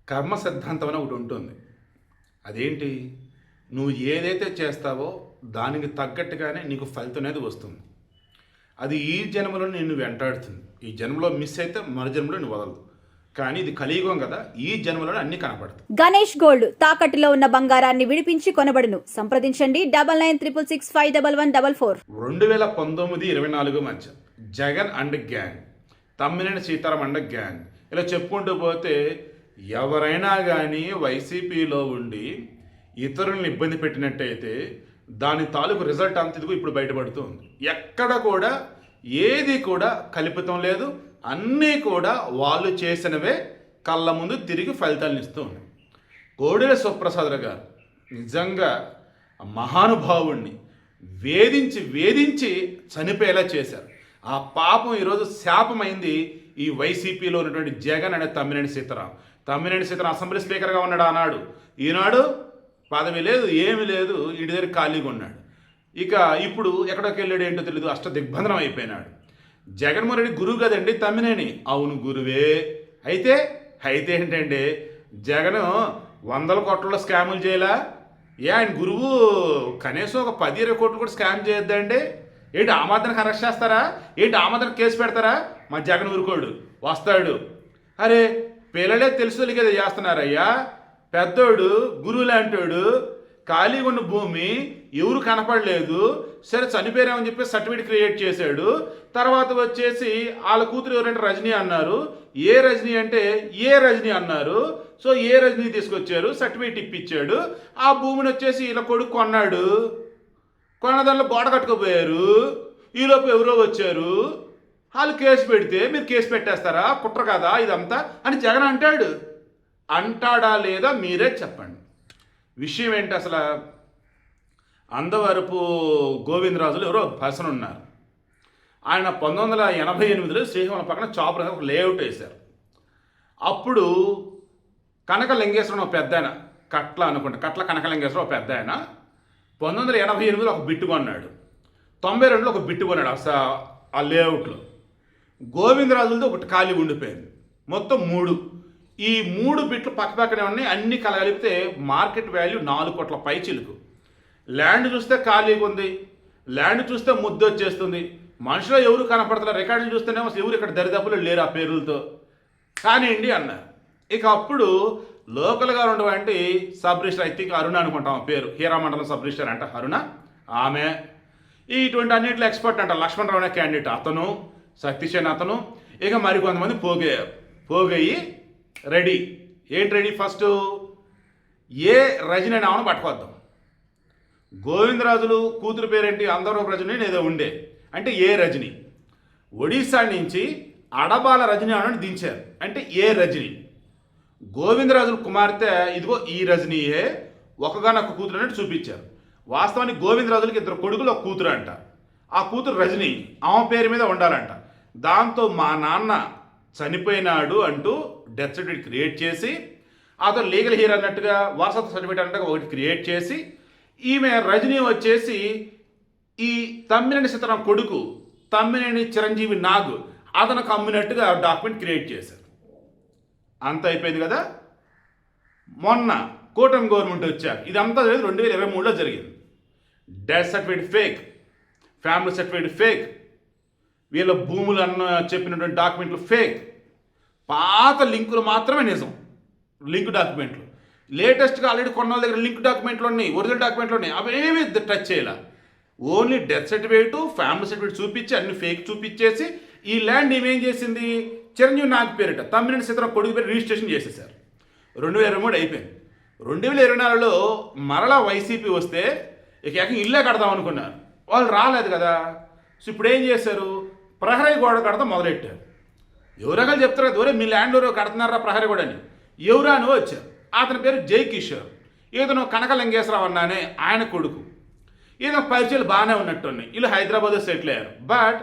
కర్మ సిద్ధాంతం అని ఒకటి ఉంటుంది. అదేంటి? నువ్వు ఏదైతే చేస్తావో దానికి తగ్గట్టుగానే నీకు ఫలితం అనేది వస్తుంది. అది ఈ జన్మలో నిన్ను వెంటాడుతుంది. ఈ జన్మలో మిస్ అయితే మరు జన్మలో నువ్వు వదలదు. కానీ ఇది కలియుగం కదా, ఈ జన్మలోనే అన్ని కనపడతాయి. గణేష్ గోల్డ్ తాకట్టులో ఉన్న బంగారాన్ని విడిపించి కొనబడును. సంప్రదించండి 9966651144. 2019-24 మధ్య Jagan and gang, Tammineni Sitaram and gang, ఇలా చెప్పుకుంటూ పోతే ఎవరైనా కానీ వైసీపీలో ఉండి ఇతరులను ఇబ్బంది పెట్టినట్టయితే దాని తాలూకు రిజల్ట్ అంత ఇదిగో ఇప్పుడు బయటపడుతుంది. ఎక్కడ కూడా ఏది కూడా కల్పితం లేదు. అన్నీ కూడా వాళ్ళు చేసినవే కళ్ళ ముందు తిరిగి ఫలితాలను ఇస్తూ ఉన్నాయి. కోడెల శివప్రసాదరావు గారు నిజంగా మహానుభావుణ్ణి వేధించి చనిపోయేలా చేశారు. ఆ పాపం ఈరోజు శాపమైంది ఈ వైసీపీలో ఉన్నటువంటి జగన్ అనే తమ్మినేని సీతారాం. అసెంబ్లీ స్పీకర్గా ఉన్నాడు ఆనాడు. ఈనాడు పదవి లేదు, ఏమీ లేదు, ఇంటి దగ్గర ఖాళీగా ఉన్నాడు. ఇక ఇప్పుడు ఎక్కడికి వెళ్ళాడు ఏంటో తెలియదు, దిగ్బంధనం అయిపోయినాడు. జగన్మోహన్ రెడ్డి గురువు కదండి తమ్మినేని. అవును గురువే. అయితే ఏంటండి, జగన్ 100 కోట్లలో స్కాములు చేయలా? ఆయన గురువు కనీసం ఒక 10-20 కోట్లు కూడా స్కామ్ చేయొద్దండి? ఏంటి ఆ మాత్రానికి అరెస్ట్ చేస్తారా? ఏంటి ఆ మాత్రానికి కేసు పెడతారా? మా జగన్ ఊరుకోడు, వస్తాడు. అరే పిల్లలే తెలుసు కదా చేస్తున్నారయ్యా. పెద్దోడు గురువు లాంటోడు, ఖాళీగా ఉన్న భూమి ఎవరు కనపడలేదు, సరే చనిపోయామని చెప్పి సర్టిఫికేట్ క్రియేట్ చేశాడు. తర్వాత వచ్చేసి వాళ్ళ కూతురు ఎవరంటే రజనీ అన్నారు. ఏ రజనీ అంటే ఏ రజనీ అన్నారు. సో ఏ రజనీ తీసుకొచ్చారు, సర్టిఫికేట్ ఇప్పించాడు. ఆ భూమిని వచ్చేసి ఇలా కొడుకు కొన్నాడు. కొన్న దానిలో గోడ కట్టుకుపోయారు. ఈలోపు ఎవరో వచ్చారు, వాళ్ళు కేసు పెడితే మీరు కేసు పెట్టేస్తారా? కుట్ర కదా ఇదంతా అని జగన్ అంటాడా లేదా మీరే చెప్పండి. విషయం ఏంటి అసలు? అందవరపు గోవిందరాజులు ఎవరో పర్సన్ ఉన్నారు. ఆయన 1988లో శ్రీకాకుళం పక్కన చాపర్ ఒక లేఅవుట్ వేశారు. అప్పుడు కనకలింగేశ్వరం ఒక పెద్ద ఆయన, కట్ల కనకలింగేశ్వరం ఒక పెద్ద ఆయన 1988లో ఒక బిట్టు కొన్నాడు. 92లో ఒక బిట్టు కొన్నాడు ఆ లేఅవుట్లో. గోవిందరాజులతో ఒకటి ఖాళీ ఉండిపోయింది. మొత్తం 3. ఈ 3 బిట్లు పక్కనే ఉన్నాయి. అన్ని కలగలిపితే మార్కెట్ వాల్యూ 4 కోట్ల పైచిలుకు. ల్యాండ్ చూస్తే ఖాళీగా ఉంది, ల్యాండ్ చూస్తే ముద్దు వచ్చేస్తుంది. మనుషులు ఎవరు కనపడతారు, రికార్డులు చూస్తేనేమో ఎవరు ఇక్కడ దరిదాపులు లేరు ఆ పేర్లతో. కానివ్వండి అన్నారు. ఇక అప్పుడు లోకల్గా ఉన్నటువంటి సబ్ రిజిస్టర్, ఐ థింక్ అరుణ అనుకుంటాం ఆ పేరు, హీరామండలం సబ్ రిజిస్టర్ అంట అరుణ. ఆమె ఇటువంటి అన్నింటిలో ఎక్స్పర్ట్ అంట. లక్ష్మణరావు అనే క్యాండిడేట్ అతను, సతీష్ అతను, ఇక మరికొంతమంది పోగయ్యి రెడీ. ఏంటి రెడీ? ఫస్ట్ ఏ రజని అని ఆమెను పట్టుకొద్దాం. గోవిందరాజులు కూతురు పేరేంటి? అందరూ రజని ఏదో ఉండే, అంటే ఏ రజని. ఒడిశా నుంచి అడబాల రజని అని దించారు, అంటే ఏ రజని. గోవిందరాజుల కుమార్తె ఇదిగో ఈ రజనీయే, ఒకగానొక కూతురు అన్నట్టు చూపించారు. వాస్తవానికి గోవిందరాజులకి 2 కొడుకులు, ఒక కూతురు అంట. ఆ కూతురు రజని, ఆమె పేరు మీద ఉండాలంట. దాంతో మా నాన్న చనిపోయినాడు అంటూ డెత్ సర్టిఫికేట్ క్రియేట్ చేసి, అతను లీగల్ హీరో అన్నట్టుగా వారసత్వ సర్టిఫికేట్ అన్నట్టుగా ఒకటి క్రియేట్ చేసి, ఈమె రజనీ వచ్చేసి ఈ తమ్మినేని సీతారాం కొడుకు తమ్మినేని చిరంజీవి నాగ్ అతనికి అమ్మినట్టుగా డాక్యుమెంట్ క్రియేట్ చేశారు. అంత అయిపోయింది కదా. మొన్న కూటమి గవర్నమెంట్ వచ్చాక ఇదంతా 2023లో జరిగింది. Death certificate fake, family certificate fake, వీళ్ళ భూములు అన్న చెప్పినటువంటి డాక్యుమెంట్లు ఫేక్, పాత లింకులు మాత్రమే నిజం, లింక్ డాక్యుమెంట్లు. లేటెస్ట్గా ఆల్రెడీ కొన్న వాళ్ళ దగ్గర లింక్ డాక్యుమెంట్లు ఉన్నాయి, ఒరిజినల్ డాక్యుమెంట్లు ఉన్నాయి, అవేమీ టచ్ చేయాల. Only death certificate, family certificate చూపించి అన్ని ఫేక్ చూపించేసి ఈ ల్యాండ్ ఏమేం చేసింది, చిరంజీవి నాగ్ పేరిట తమ్మినేని సీతారాం కొడుకు పేరు రిజిస్ట్రేషన్ చేసేసారు. 2023 అయిపోయింది. 2024లో మరలా వైసీపీ వస్తే ఇక ఏకంగా ఇల్లే కడదాం అనుకున్నారు. వాళ్ళు రాలేదు కదా. సో ఇప్పుడు ఏం చేశారు, ప్రహరీ గోడ కడతాం మొదలెట్టారు. ఎవరో చెప్తారు కదా, మీ ల్యాండ్ ఎవరో కడుతున్నారా ప్రహరీ గోడ అని. ఎవరా అని వచ్చారు. అతని పేరు జై కిషోర్. ఇతను కనకలింగేశ్వరరావు అన్నానే ఆయన కొడుకు. ఈయన పరిచయాలు బాగానే ఉన్నట్టున్నాయి. వీళ్ళు హైదరాబాద్లో సెటిల్ అయ్యారు. బట్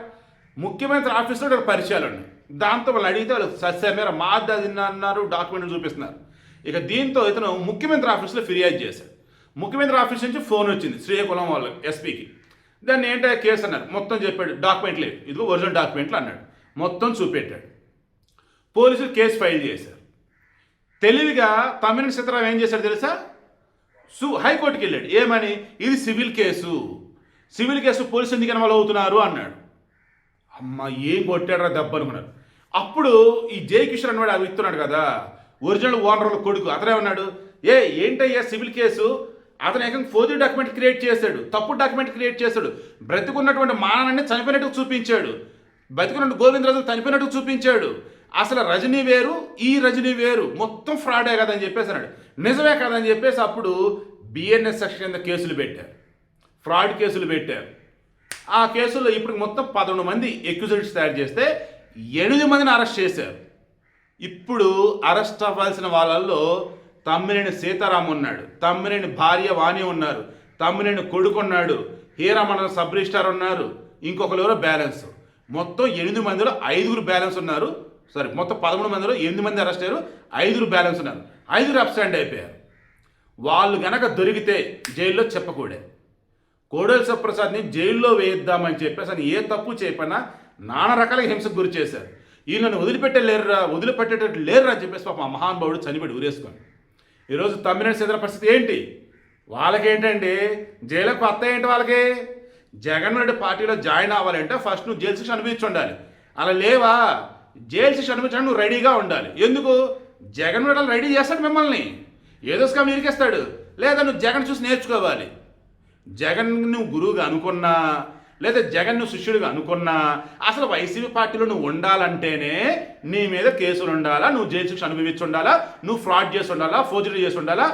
ముఖ్యమంత్రి ఆఫీస్లో పరిచయాలు ఉన్నాయి. దాంతో వాళ్ళు అడిగితే వాళ్ళు సస్యమేర మాద్దా అన్నారు, డాక్యుమెంట్లు చూపిస్తున్నారు. ఇక దీంతో ఇతను ముఖ్యమంత్రి ఆఫీస్లో ఫిర్యాదు చేశాడు. ముఖ్యమంత్రి ఆఫీస్ నుంచి ఫోన్ వచ్చింది శ్రీకాకుళం వాళ్ళ ఎస్పీకి. దాన్ని ఏంటో కేసు అన్నారు. మొత్తం చెప్పాడు, డాక్యుమెంట్ లేదు, ఇదిగో ఒరిజినల్ డాక్యుమెంట్లు అన్నాడు. మొత్తం చూపెట్టాడు. పోలీసులు కేసు ఫైల్ చేశారు. తెలివిగా తమ్మినేని సీతారాం ఏం చేశాడు తెలుసా? హైకోర్టుకి వెళ్ళాడు. ఏమని? ఇది సివిల్ కేసు పోలీసు ఎందుకు ఇన్వాల్వ్ అవుతున్నారు అన్నాడు. అమ్మ ఏం కొట్టాడరా దెబ్బ అనుకున్నారు. అప్పుడు ఈ జయకిషోర్ అన్నవాడు అవి ఇస్తున్నాడు కదా, ఒరిజినల్ ఓనర్ కొడుకు, అతనే ఉన్నాడు, ఏంటయ్యా సివిల్ కేసు, అతను ఏకంగా ఫోర్జరీ డాక్యుమెంట్ క్రియేట్ చేశాడు, తప్పుడు డాక్యుమెంట్ క్రియేట్ చేశాడు, బ్రతికున్నటువంటి మానాన్ని చనిపోయినట్టు చూపించాడు, బతికున్నట్టు గోవిందరాజు చనిపోయినట్టు చూపించాడు, అసలు రజనీ వేరు ఈ రజనీ వేరు, మొత్తం ఫ్రాడే కదని చెప్పేసి అన్నాడు. నిజమే కదని చెప్పేసి అప్పుడు బిఎన్ఎస్ సెక్షన్ కింద కేసులు పెట్టారు, ఫ్రాడ్ కేసులు పెట్టారు. ఆ కేసుల్లో ఇప్పుడు మొత్తం 11 మంది ఎక్యూజెడ్స్ తయారు చేస్తే 8 మందిని అరెస్ట్ చేశారు. ఇప్పుడు అరెస్ట్ అవ్వాల్సిన వాళ్ళల్లో తమ్మినేని సీతారాం ఉన్నాడు, తమ్మినేని భార్య వాణి ఉన్నారు, తమ్మినేని కొడుకు ఉన్నాడు, హీరామండలం సబ్ రిజిస్ట్రార్ ఉన్నారు, ఇంకొకరు ఎవరో బ్యాలెన్స్. మొత్తం 8 మందిలో 5 బ్యాలెన్స్ ఉన్నారు. మొత్తం 11 మందిలో 8 మంది అరెస్ట్ అయ్యారు, 5 బ్యాలెన్స్ ఉన్నారు. 5 అబ్స్టాండ్ అయిపోయారు. వాళ్ళు గనక దొరికితే జైల్లో చెప్పకూడే. కోడెల శివప్రసాద్ని జైల్లో వేయిద్దామని చెప్పేసి అని ఏ తప్పు చేయకపోయినా నానా రకాల హింసకు గురి చేశారు. వీళ్ళని వదిలిపెట్టేటట్టు లేరురా అని చెప్పేసి పాప మహానుభావుడు చనిపోయి ఊరేసుకొని. ఈరోజు తమ్మినేని సీతారాం పరిస్థితి ఏంటి? వాళ్ళకేంటండి జైలుకు కొత్త ఏంటి? వాళ్ళకి జగన్మోహన్ రెడ్డి పార్టీలో జాయిన్ అవ్వాలంటే ఫస్ట్ నువ్వు జైలు శిక్ష అనుభవించి ఉండాలి. అలా లేవా? జైలు శిక్ష అనుభవించడానికి నువ్వు రెడీగా ఉండాలి. ఎందుకు? జగన్మోహన్ రెడ్డి రెడీ చేస్తాడు మిమ్మల్ని, ఏదో స్కామ్ ఇరికేస్తాడు. లేదా నువ్వు జగన్ చూసి నేర్చుకోవాలి. జగన్ నువ్వు గురువుగా అనుకున్నా, లేదా జగన్ నువ్వు శిష్యుడిగా అనుకున్నా, అసలు వైసీపీ పార్టీలో నువ్వు ఉండాలంటేనే నీ మీద కేసులు ఉండాలా, నువ్వు జైలు శిక్ష అనుభవించి ఉండాలా, నువ్వు ఫ్రాడ్ చేసి ఉండాలా, ఫోర్జరీ చేసి ఉండాలా,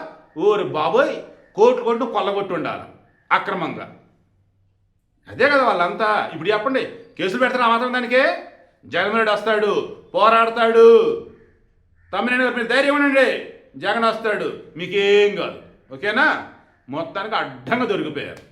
ఓరి బాబోయ్ కోర్టు నువ్వు కొల్లగొట్టి ఉండాలి అక్రమంగా. అదే కదా వాళ్ళంతా. ఇప్పుడు చెప్పండి, కేసులు పెడతారు ఆ మాత్రం దానికే? జగన్మోహన్ రెడ్డి వస్తాడు, పోరాడతాడు, తమ్మినేని గారి మీద ధైర్యం ఉండండి, జగన్ వస్తాడు, మీకేం కాదు. ఓకేనా? మొత్తానికి అడ్డంగా దొరికిపోయారు.